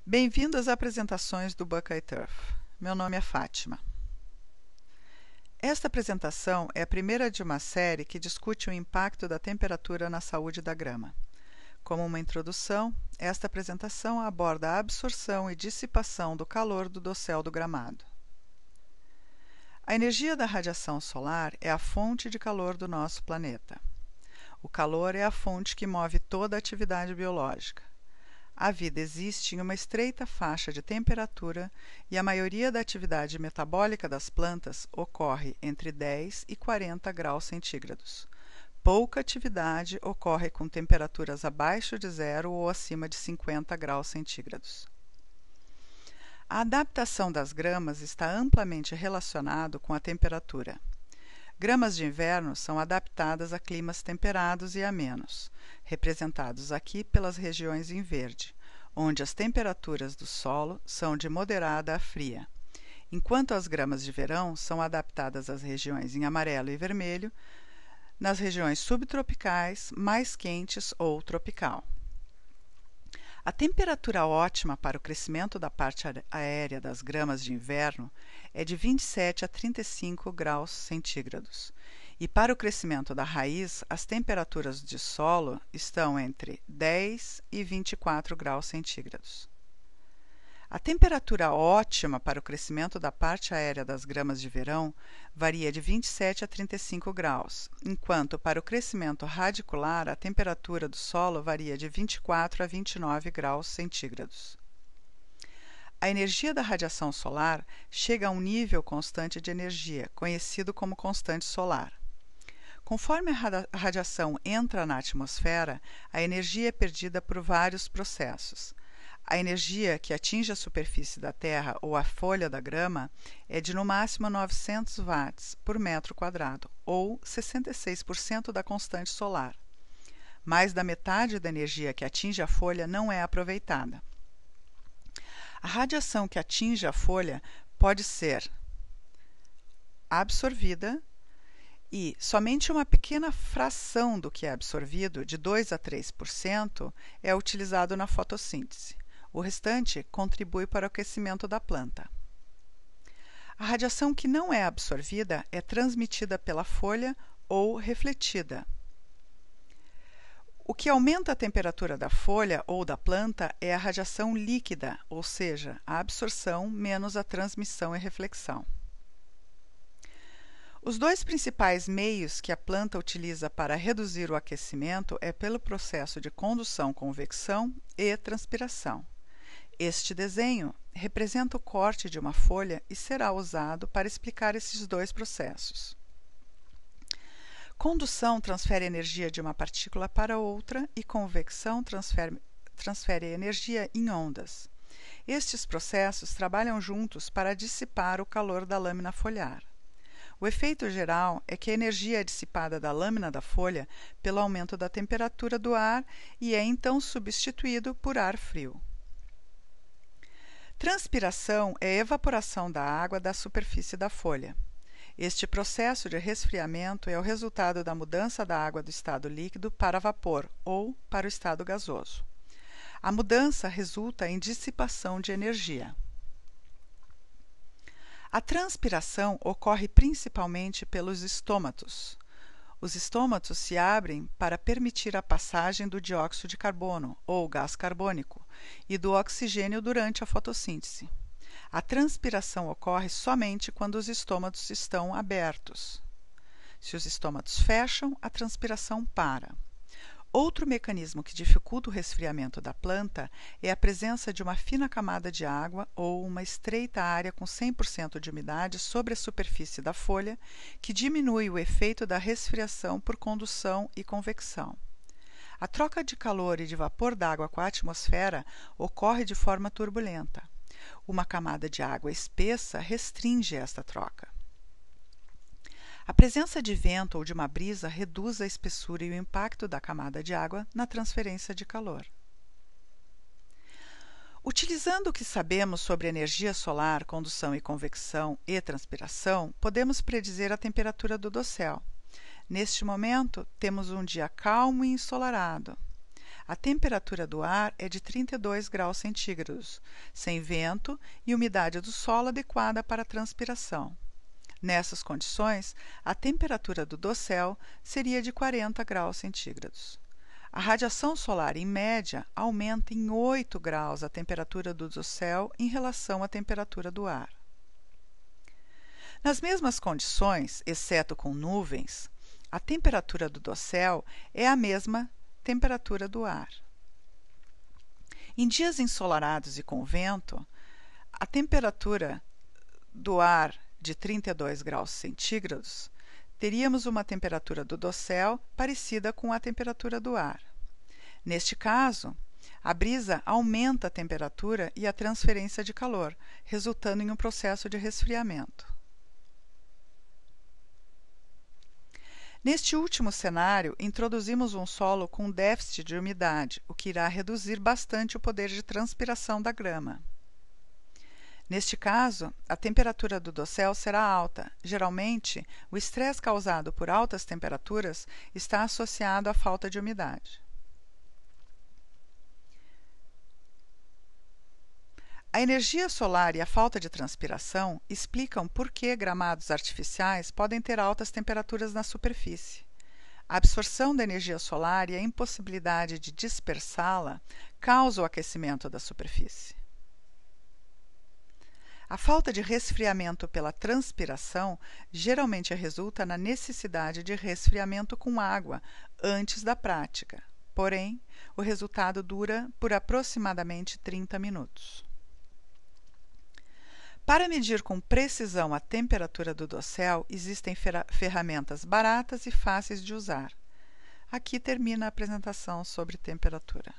Bem-vindo às apresentações do Buckeye Turf. Meu nome é Fátima. Esta apresentação é a primeira de uma série que discute o impacto da temperatura na saúde da grama. Como uma introdução, esta apresentação aborda a absorção e dissipação do calor do dossel do gramado. A energia da radiação solar é a fonte de calor do nosso planeta. O calor é a fonte que move toda a atividade biológica. A vida existe em uma estreita faixa de temperatura e a maioria da atividade metabólica das plantas ocorre entre 10 e 40 graus centígrados. Pouca atividade ocorre com temperaturas abaixo de zero ou acima de 50 graus centígrados. A adaptação das gramas está amplamente relacionado com a temperatura. Gramas de inverno são adaptadas a climas temperados e amenos, representados aqui pelas regiões em verde, onde as temperaturas do solo são de moderada a fria, enquanto as gramas de verão são adaptadas às regiões em amarelo e vermelho, nas regiões subtropicais, mais quentes ou tropical. A temperatura ótima para o crescimento da parte aérea das gramas de inverno é de 27 a 35 graus centígrados, e para o crescimento da raiz, as temperaturas de solo estão entre 10 e 24 graus centígrados. A temperatura ótima para o crescimento da parte aérea das gramas de verão varia de 27 a 35 graus, enquanto para o crescimento radicular a temperatura do solo varia de 24 a 29 graus centígrados. A energia da radiação solar chega a um nível constante de energia, conhecido como constante solar. Conforme a radiação entra na atmosfera, a energia é perdida por vários processos. A energia que atinge a superfície da Terra ou a folha da grama é de no máximo 900 watts por metro quadrado, ou 66% da constante solar. Mais da metade da energia que atinge a folha não é aproveitada. A radiação que atinge a folha pode ser absorvida e somente uma pequena fração do que é absorvido, de 2 a 3%, é utilizado na fotossíntese. O restante contribui para o aquecimento da planta. A radiação que não é absorvida é transmitida pela folha ou refletida. O que aumenta a temperatura da folha ou da planta é a radiação líquida, ou seja, a absorção menos a transmissão e reflexão. Os dois principais meios que a planta utiliza para reduzir o aquecimento é pelo processo de condução-convecção e transpiração. Este desenho representa o corte de uma folha e será usado para explicar esses dois processos. Condução transfere energia de uma partícula para outra e convecção transfere energia em ondas. Estes processos trabalham juntos para dissipar o calor da lâmina foliar. O efeito geral é que a energia é dissipada da lâmina da folha pelo aumento da temperatura do ar e é então substituído por ar frio. Transpiração é a evaporação da água da superfície da folha. Este processo de resfriamento é o resultado da mudança da água do estado líquido para vapor ou para o estado gasoso. A mudança resulta em dissipação de energia. A transpiração ocorre principalmente pelos estômatos. Os estômatos se abrem para permitir a passagem do dióxido de carbono, ou gás carbônico, e do oxigênio durante a fotossíntese. A transpiração ocorre somente quando os estômatos estão abertos. Se os estômatos fecham, a transpiração para. Outro mecanismo que dificulta o resfriamento da planta é a presença de uma fina camada de água ou uma estreita área com 100% de umidade sobre a superfície da folha, que diminui o efeito da resfriação por condução e convecção. A troca de calor e de vapor d'água com a atmosfera ocorre de forma turbulenta. Uma camada de água espessa restringe esta troca. A presença de vento ou de uma brisa reduz a espessura e o impacto da camada de água na transferência de calor. Utilizando o que sabemos sobre energia solar, condução e convecção e transpiração, podemos predizer a temperatura do dossel. Neste momento, temos um dia calmo e ensolarado. A temperatura do ar é de 32 graus centígrados, sem vento e umidade do solo adequada para a transpiração. Nessas condições, a temperatura do dossel seria de 40 graus centígrados. A radiação solar, em média, aumenta em 8 graus a temperatura do dossel em relação à temperatura do ar. Nas mesmas condições, exceto com nuvens, a temperatura do dossel é a mesma temperatura do ar. Em dias ensolarados e com vento, a temperatura do ar de 32 graus centígrados, teríamos uma temperatura do dossel parecida com a temperatura do ar. Neste caso, a brisa aumenta a temperatura e a transferência de calor, resultando em um processo de resfriamento. Neste último cenário, introduzimos um solo com déficit de umidade, o que irá reduzir bastante o poder de transpiração da grama. Neste caso, a temperatura do dossel será alta. Geralmente, o estresse causado por altas temperaturas está associado à falta de umidade. A energia solar e a falta de transpiração explicam por que gramados artificiais podem ter altas temperaturas na superfície. A absorção da energia solar e a impossibilidade de dispersá-la causam o aquecimento da superfície. A falta de resfriamento pela transpiração geralmente resulta na necessidade de resfriamento com água antes da prática. Porém, o resultado dura por aproximadamente 30 minutos. Para medir com precisão a temperatura do dossel, existem ferramentas baratas e fáceis de usar. Aqui termina a apresentação sobre temperatura.